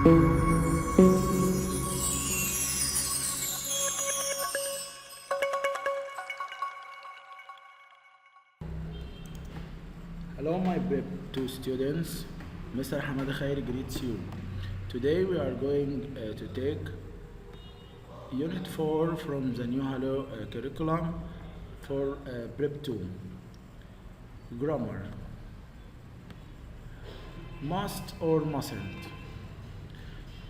Hello, my Prep 2 students. Mr. Hamad Khair greets you. Today we are going to take Unit 4 from the new Hello curriculum for Prep 2. Grammar. Must or mustn't.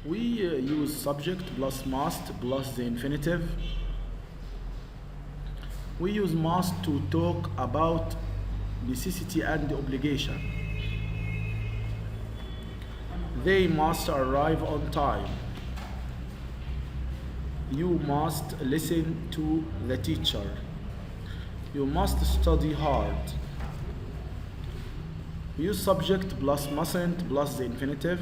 We use subject plus must plus the infinitive. We use must to talk about necessity and obligation. They must arrive on time. You must listen to the teacher. You must study hard. We use subject plus mustn't plus the infinitive.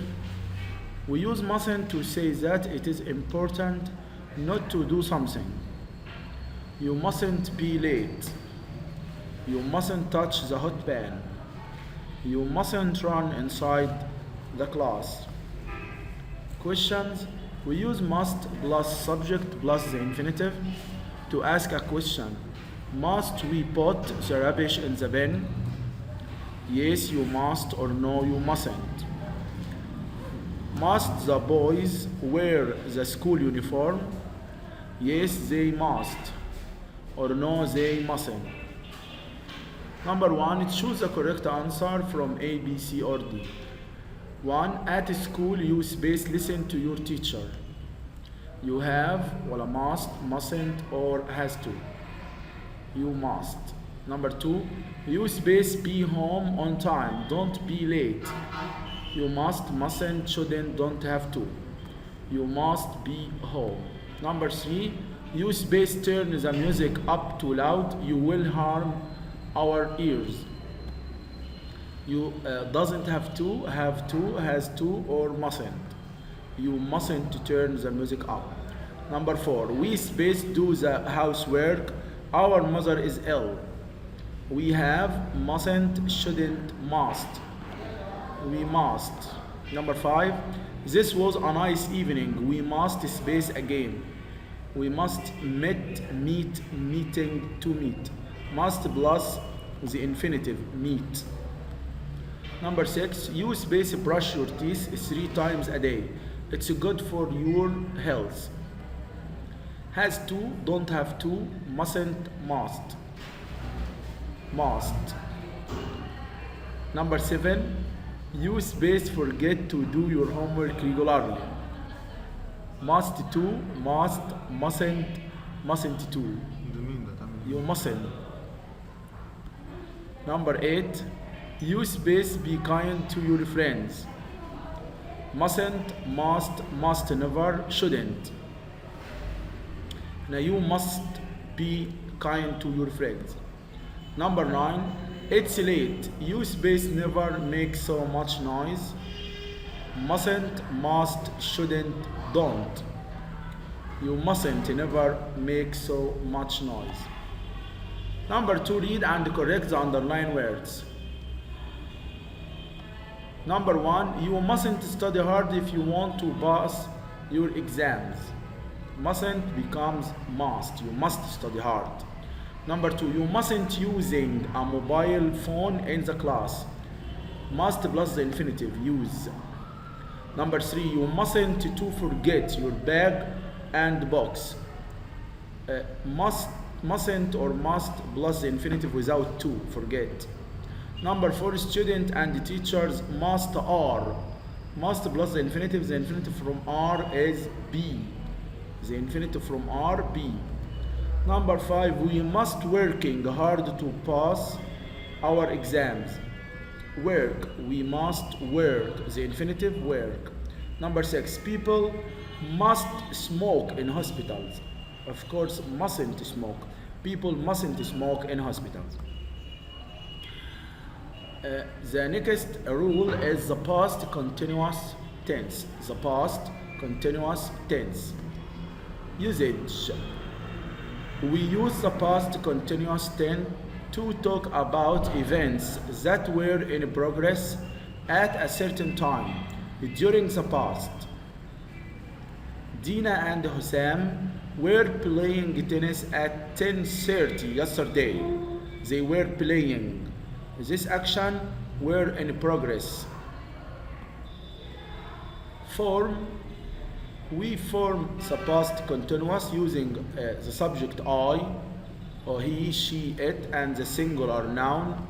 We use mustn't to say that it is important not to do something. You mustn't be late. You mustn't touch the hot pan. You mustn't run inside the class. Questions. We use must plus subject plus the infinitive to ask a question. Must we put the rubbish in the bin? Yes, you must, or no, you mustn't. Must the boys wear the school uniform? Yes, they must, or no, they mustn't. Number 1, choose the correct answer from A, B, C, or D. 1. At school, you space listen to your teacher. You have, wala must, mustn't, or has to. You must. Number 2. You space be home on time. Don't be late. You must, mustn't, shouldn't, don't have to. You must be home. Number 3. You space turn the music up too loud. You will harm our ears. You doesn't have to, has to, or mustn't. You mustn't turn the music up. Number 4. We space do the housework. Our mother is ill. We have, mustn't, shouldn't, must. We must. Number 5. This was a nice evening. We must space again. We must meet, meeting, to meet. Must plus the infinitive, meet. Number 6. You space brush your teeth 3 times a day. It's good for your health. Has to, don't have to, mustn't, must. Must. Number 7. You space forget to do your homework regularly. Must to, must, mustn't to. You mustn't. Number 8. You space be kind to your friends. Mustn't, must never, shouldn't. Now you must be kind to your friends. Number 9. It's late. You space never make so much noise. Mustn't, must, shouldn't, don't. You mustn't never make so much noise. Number 2. Read and correct the underlined words. Number 1. You mustn't study hard if you want to pass your exams. Mustn't becomes must. You must study hard. Number 2. You mustn't using a mobile phone in the class. Must plus the infinitive, use. Number 3. You mustn't to forget your bag and box. Mustn't or must plus the infinitive without to, forget. Number 4. Student and teachers must are. Must plus the infinitive from are is be. The infinitive from are, be. Number 5. We must working hard to pass our exams. Work. We must work. The infinitive work. Number 6. People must smoke in hospitals. Of course, mustn't smoke. People mustn't smoke in hospitals. The next rule is the past continuous tense. The past continuous tense. Usage. We use the past continuous tense to talk about events that were in progress at a certain time during the past. Dina and Hussam were playing tennis at 10:30 yesterday. They were playing. This action were in progress. Form. We form the past continuous using the subject I, or he, she, it, and the singular noun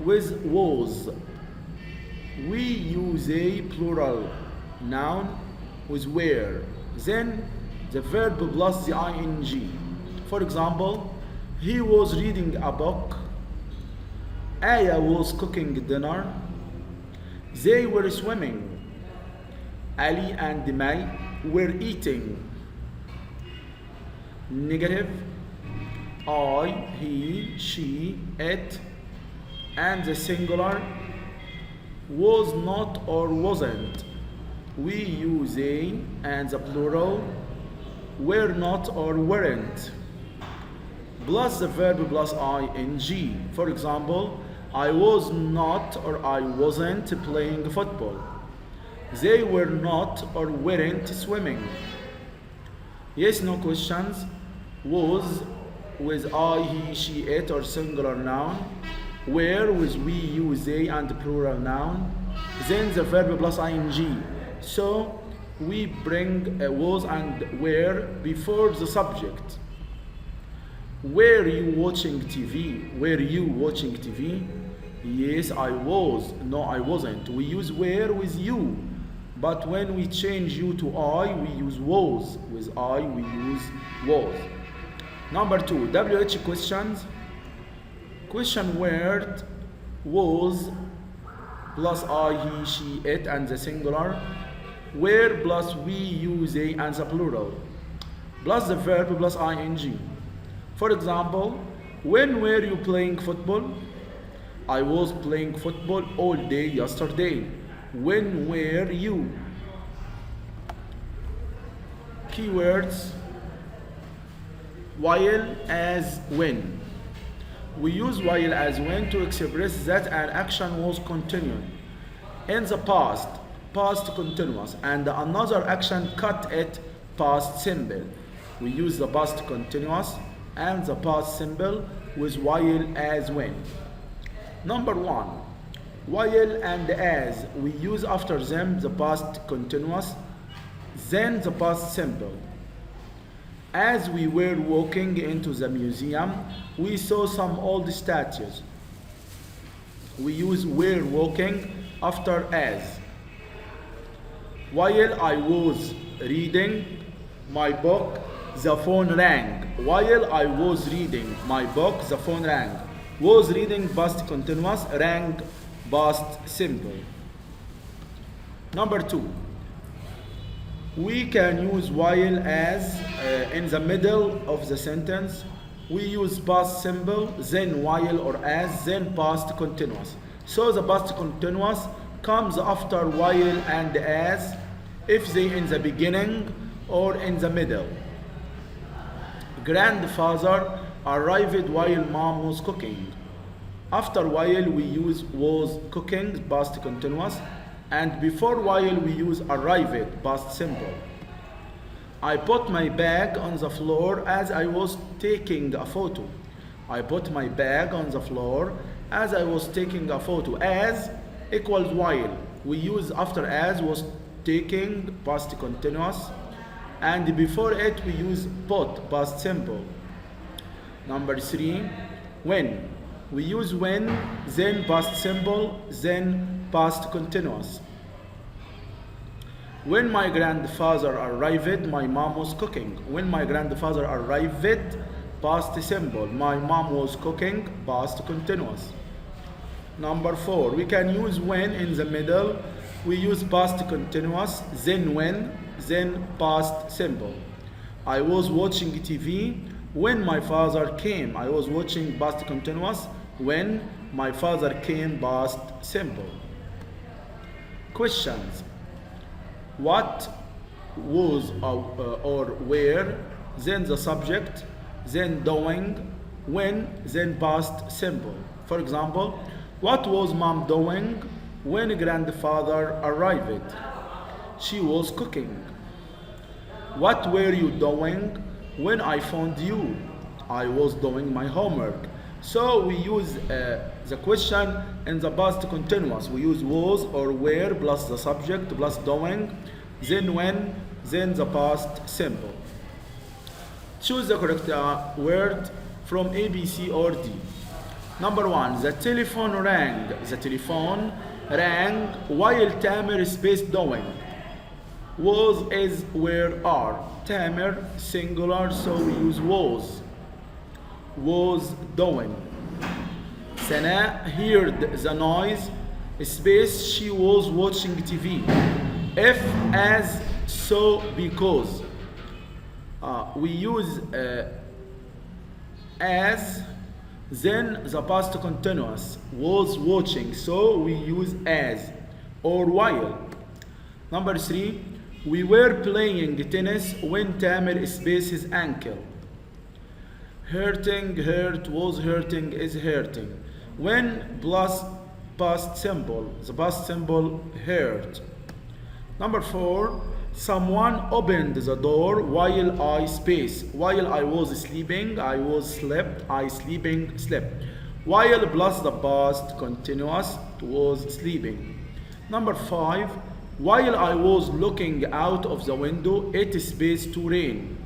with was. We use a plural noun with were. Then the verb plus the ing. For example, he was reading a book. Aya was cooking dinner. They were swimming. Ali and May were eating. Negative. I, he, she, it, and the singular was not or wasn't. We use a and the plural were not or weren't. Plus the verb plus ing. For example, I was not or I wasn't playing football. They were not or weren't swimming. Yes, no questions. Was with I, he, she, it, or singular noun. Where with we, you, they, and plural noun. Then the verb plus ing. So we bring was and were before the subject. Were you watching TV? Were you watching TV? Yes, I was. No, I wasn't. We use were with you. But when we change you to I, we use was. With I, we use was. Number 2, WH questions. Question word was plus I, he, she, it, and the singular. Where plus we, you, they, and the plural. Plus the verb plus ing. For example, when were you playing football? I was playing football all day yesterday. When were you? Keywords. While, as, when. We use while as when to express that an action was continuing in the past, past continuous, and another action cut it, past simple. We use the past continuous and the past simple with while as when. Number 1, while and as, we use after them the past continuous, then the past simple. As we were walking into the museum, we saw some old statues. We use were walking after as. While I was reading my book, the phone rang. While I was reading my book, the phone rang. Was reading past continuous, rang past simple. Number 2. We can use while as in the middle of the sentence. We use past simple, then while or as, then past continuous. So the past continuous comes after while and as if they in the beginning or in the middle. Grandfather arrived while mom was cooking. After while we use was cooking, past continuous, and before while we use arrived, past simple. I put my bag on the floor as I was taking a photo. I put my bag on the floor as I was taking a photo. As equals while. We use after as was taking, past continuous, and before it we use put, past simple. Number 3, when. We use when, then past simple, then past continuous. When my grandfather arrived, my mom was cooking. When my grandfather arrived, past simple. My mom was cooking, past continuous. Number 4, we can use when in the middle. We use past continuous, then when, then past simple. I was watching TV when my father came. I was watching past continuous when my father came, past simple. Questions. What, was, or where, then the subject, then doing, when, then past simple. For example, what was mom doing when grandfather arrived? She was cooking. What were you doing when I found you? I was doing my homework. So we use the question in the past continuous. We use was or were plus the subject plus doing, then when, then the past simple. Choose the correct word from A, B, C, or D. Number 1, the telephone rang. The telephone rang while Tamer space doing. Was, is, were, are. Tamer singular, so we use was. Was doing. Sana heard the noise, space she was watching TV. If, as, so, because. We use as, then the past continuous was watching, so we use as, or while. Number 3, we were playing tennis when Tamer sprained his ankle. Hurting, hurt, was hurting, is hurting. When plus past simple, the past simple hurt. Number 4, someone opened the door while I space. While I was sleeping, I was slept, I sleeping, slept. While plus the past continuous was sleeping. Number 5, while I was looking out of the window, it space to rain.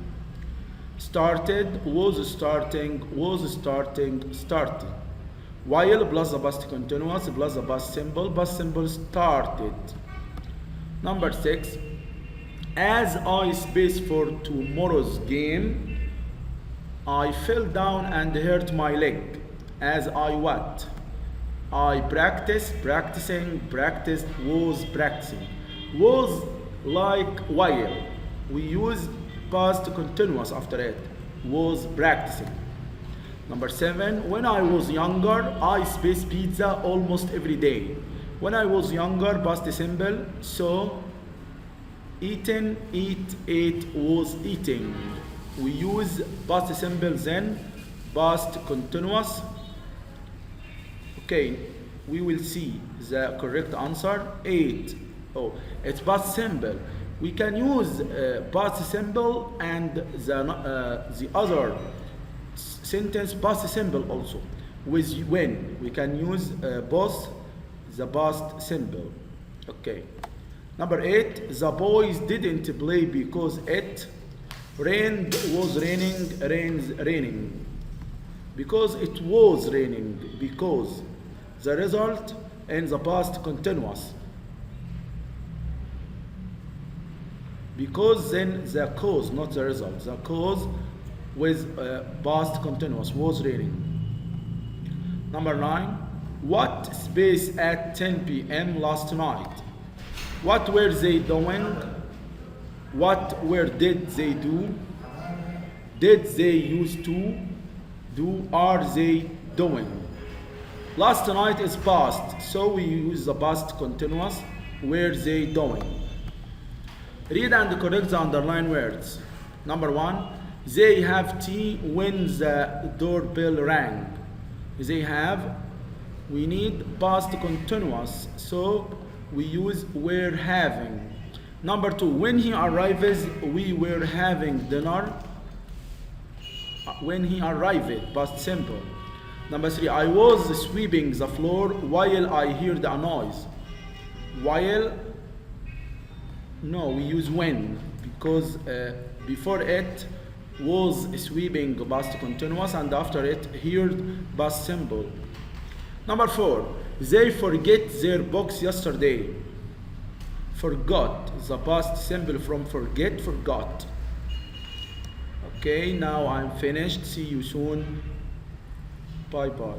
Started, was starting, started. While plus the past continuous plus the past simple started. Number 6, as I space for tomorrow's game, I fell down and hurt my leg. As I what? I practiced, practicing, practiced, was practicing. Was like while. We use past continuous after it. Was practicing. Number 7, when I was younger, I space pizza almost every day. When I was younger, past simple, so eaten, eat, ate, was eating. We use past simple, then past continuous. Okay, we will see the correct answer. 8. Oh, it's past simple. We can use past simple and the other sentence past simple also. With when we can use both the past simple. Okay. Number 8, the boys didn't play because it rained, was raining, rains, raining. Because it was raining, because. The result in the past continuous. Because then the cause, not the result. The cause with past continuous was raining. Number 9, what space at 10 p.m. last night? What were they doing? What were did they do? Did they used to do? Are they doing? Last night is past, so we use the past continuous. Were they doing? Read and correct the underlined words. Number 1, they have tea when the doorbell rang. They have. We need past continuous, so we use were having. Number 2, when he arrives, we were having dinner. When he arrived, past simple. Number 3, I was sweeping the floor while I heard a noise. While, no, we use when, because before it was sweeping past continuous and after it heard past simple. Number 4, they forget their books yesterday. Forgot, the past simple from forget, forgot. Okay, now I'm finished. See you soon. Bye bye.